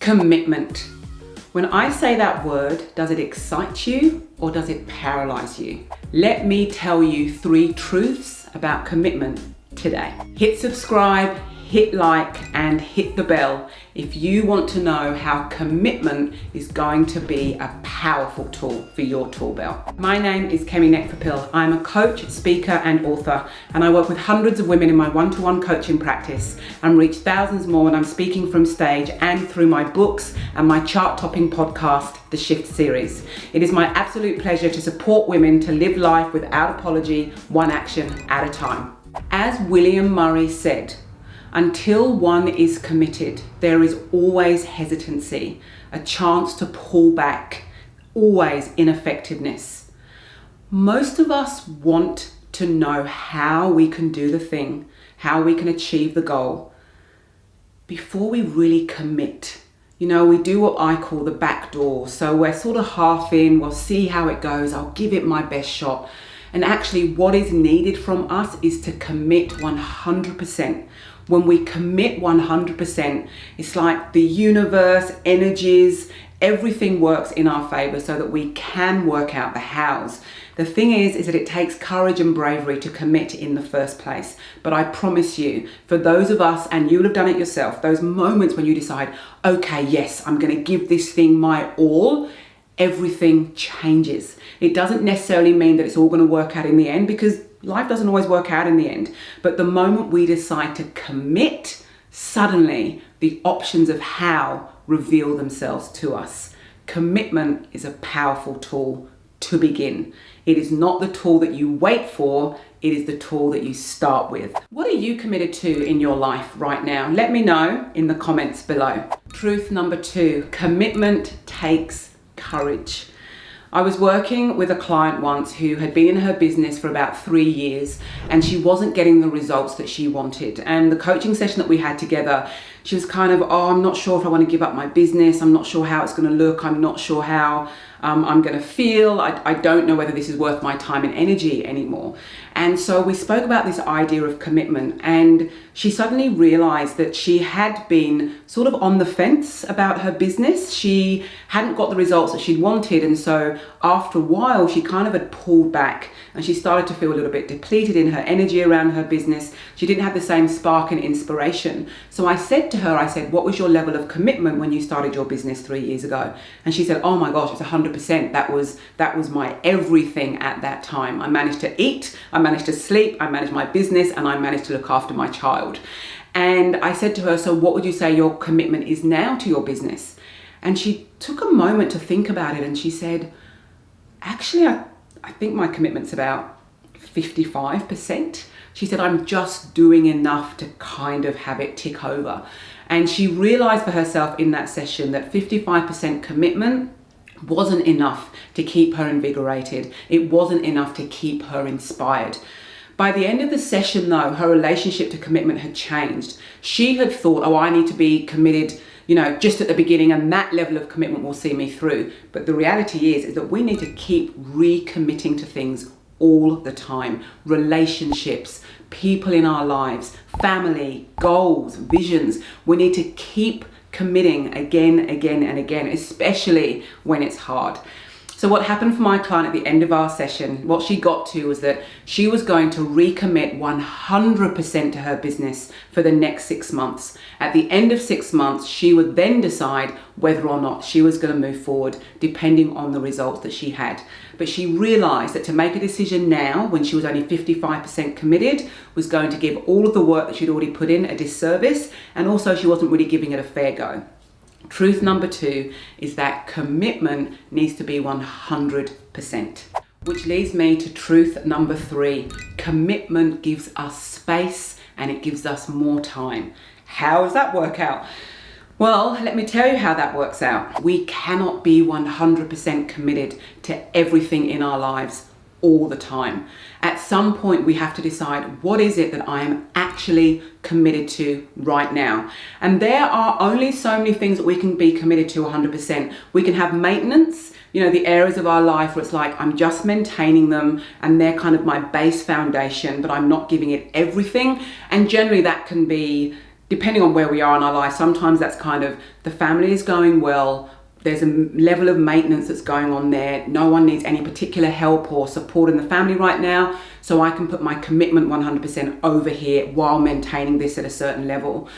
Commitment. When I say that word, does it excite you or does it paralyze you? Let me tell you 3 truths about commitment today. Hit subscribe, hit like, and hit the bell if you want to know how commitment is going to be a powerful tool for your tool belt. My name is Kemi Nekvapil. I'm a coach, speaker, and author, and I work with hundreds of women in my one-to-one coaching practice and reach thousands more when I'm speaking from stage and through my books and my chart-topping podcast, The Shift Series. It is my absolute pleasure to support women to live life without apology, one action at a time. As William Murray said, until one is committed, there is always hesitancy, a chance to pull back, always ineffectiveness. Most of us want to know how we can do the thing, how we can achieve the goal before we really commit. You know, we do what I call the back door. So we're sort of half in, we'll see how it goes, I'll give it my best shot. And actually what is needed from us is to commit 100%. When we commit 100%, it's like the universe, energies, everything works in our favor so that we can work out the hows. The thing is that it takes courage and bravery to commit in the first place. But I promise you, for those of us, and you would have done it yourself, those moments when you decide, okay, yes, I'm going to give this thing my all, everything changes. It doesn't necessarily mean that it's all going to work out in the end, because life doesn't always work out in the end. But the moment we decide to commit, suddenly the options of how reveal themselves to us. Commitment is a powerful tool to begin. It is not the tool that you wait for, it is the tool that you start with. What are you committed to in your life right now? Let me know in the comments below. Truth number 2, commitment takes courage. I was working with a client once who had been in her business for about 3 years and she wasn't getting the results that she wanted. And the coaching session that we had together, she was kind of, I'm not sure if I want to give up my business. I'm not sure how it's going to look. I'm not sure how I'm going to feel. I don't know whether this is worth my time and energy anymore. And so we spoke about this idea of commitment, and she suddenly realized that she had been sort of on the fence about her business. She hadn't got the results that she'd wanted. And so after a while, she kind of had pulled back and she started to feel a little bit depleted in her energy around her business. She didn't have the same spark and inspiration. So I said to her, what was your level of commitment when you started your business 3 years ago? And she said, oh my gosh, it's 100%. That was my everything at that time. I managed to eat, I managed to sleep, I managed my business, and I managed to look after my child. And I said to her, so what would you say your commitment is now to your business? And she took a moment to think about it, and she said, actually, I think my commitment's about 55%. She said, I'm just doing enough to kind of have it tick over. And she realized for herself in that session that 55% commitment wasn't enough to keep her invigorated. It wasn't enough to keep her inspired. By the end of the session though, her relationship to commitment had changed. She had thought, I need to be committed, just at the beginning, and that level of commitment will see me through. But the reality is that we need to keep recommitting to things all the time. Relationships, people in our lives, family, goals, visions. We need to keep committing again, and again, especially when it's hard. So what happened for my client at the end of our session, what she got to was that she was going to recommit 100% to her business for the next 6 months. At the end of 6 months, she would then decide whether or not she was going to move forward, depending on the results that she had. But she realized that to make a decision now, when she was only 55% committed, was going to give all of the work that she'd already put in a disservice, and also she wasn't really giving it a fair go. Truth number 2 is that commitment needs to be 100%. Which leads me to truth number 3. Commitment gives us space and it gives us more time. How does that work out? Well, let me tell you how that works out. We cannot be 100% committed to everything in our lives all the time. At some point, we have to decide, what is it that I am actually committed to right now? And there are only so many things that we can be committed to 100%. We can have maintenance, the areas of our life where it's like, I'm just maintaining them and they're kind of my base foundation, but I'm not giving it everything. And generally that can be depending on where we are in our life, sometimes that's kind of the family is going well, there's a level of maintenance that's going on there, no one needs any particular help or support in the family right now, so I can put my commitment 100% over here while maintaining this at a certain level.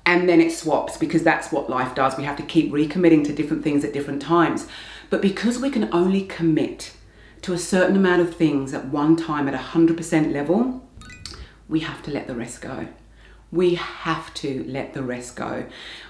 And then it swaps, because that's what life does. We have to keep recommitting to different things at different times. But because we can only commit to a certain amount of things at one time at 100% level, we have to let the rest go. We have to let the rest go.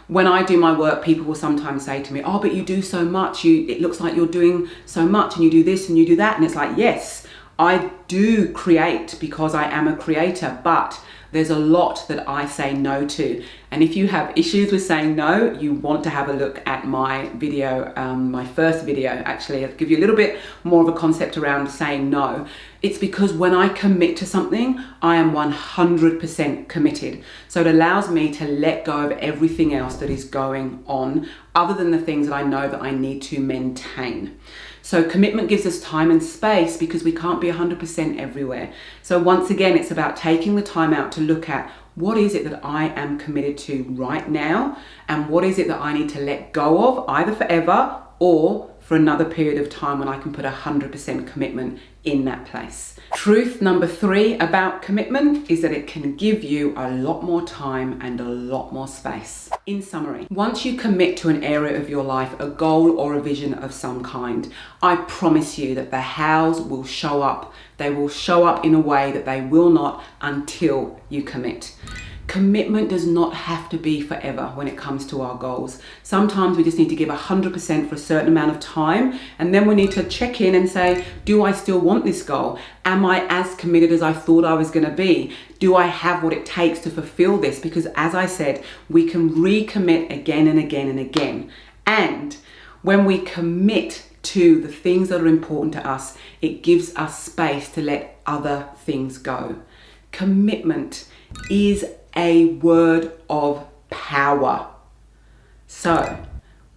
When I do my work, people will sometimes say to me, oh, but you do so much. It looks like you're doing so much and you do this and you do that. And it's like, yes, I do create because I am a creator, but there's a lot that I say no to. And if you have issues with saying no, you want to have a look at my video, my first video, actually. I'll give you a little bit more of a concept around saying no. It's because when I commit to something, I am 100% committed. So it allows me to let go of everything else that is going on, other than the things that I know that I need to maintain. So commitment gives us time and space because we can't be 100% everywhere. So once again, it's about taking the time out to look at what is it that I am committed to right now, and what is it that I need to let go of, either forever or for another period of time when I can put 100% commitment in that place. Truth number 3 about commitment is that it can give you a lot more time and a lot more space. In summary, once you commit to an area of your life, a goal or a vision of some kind, I promise you that the hows will show up. They will show up in a way that they will not until you commit. Commitment does not have to be forever when it comes to our goals. Sometimes we just need to give 100% for a certain amount of time, and then we need to check in and say, do I still want this goal? Am I as committed as I thought I was going to be? Do I have what it takes to fulfill this? Because as I said, we can recommit again and again and again. And when we commit to the things that are important to us, it gives us space to let other things go. Commitment is a word of power. So,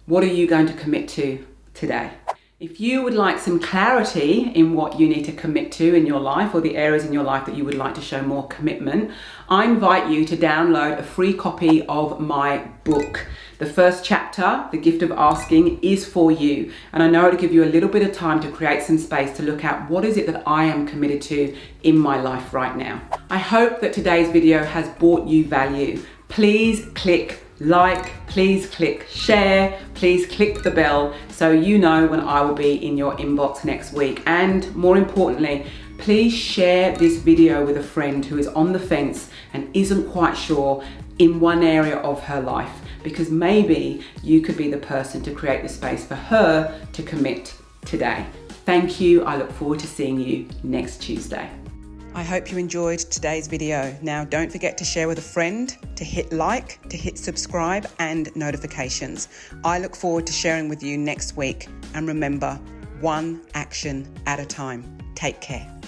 what are you going to commit to today? If you would like some clarity in what you need to commit to in your life, or the areas in your life that you would like to show more commitment, I invite you to download a free copy of my book. The first chapter, The Gift of Asking, is for you. And I know it'll give you a little bit of time to create some space to look at what is it that I am committed to in my life right now. I hope that today's video has brought you value. Please click like, please click share, please click the bell so you know when I will be in your inbox next week. And more importantly, please share this video with a friend who is on the fence and isn't quite sure in one area of her life, because maybe you could be the person to create the space for her to commit today. Thank you. I look forward to seeing you next Tuesday. I hope you enjoyed today's video. Now, don't forget to share with a friend, to hit like, to hit subscribe and notifications. I look forward to sharing with you next week. And remember, one action at a time. Take care.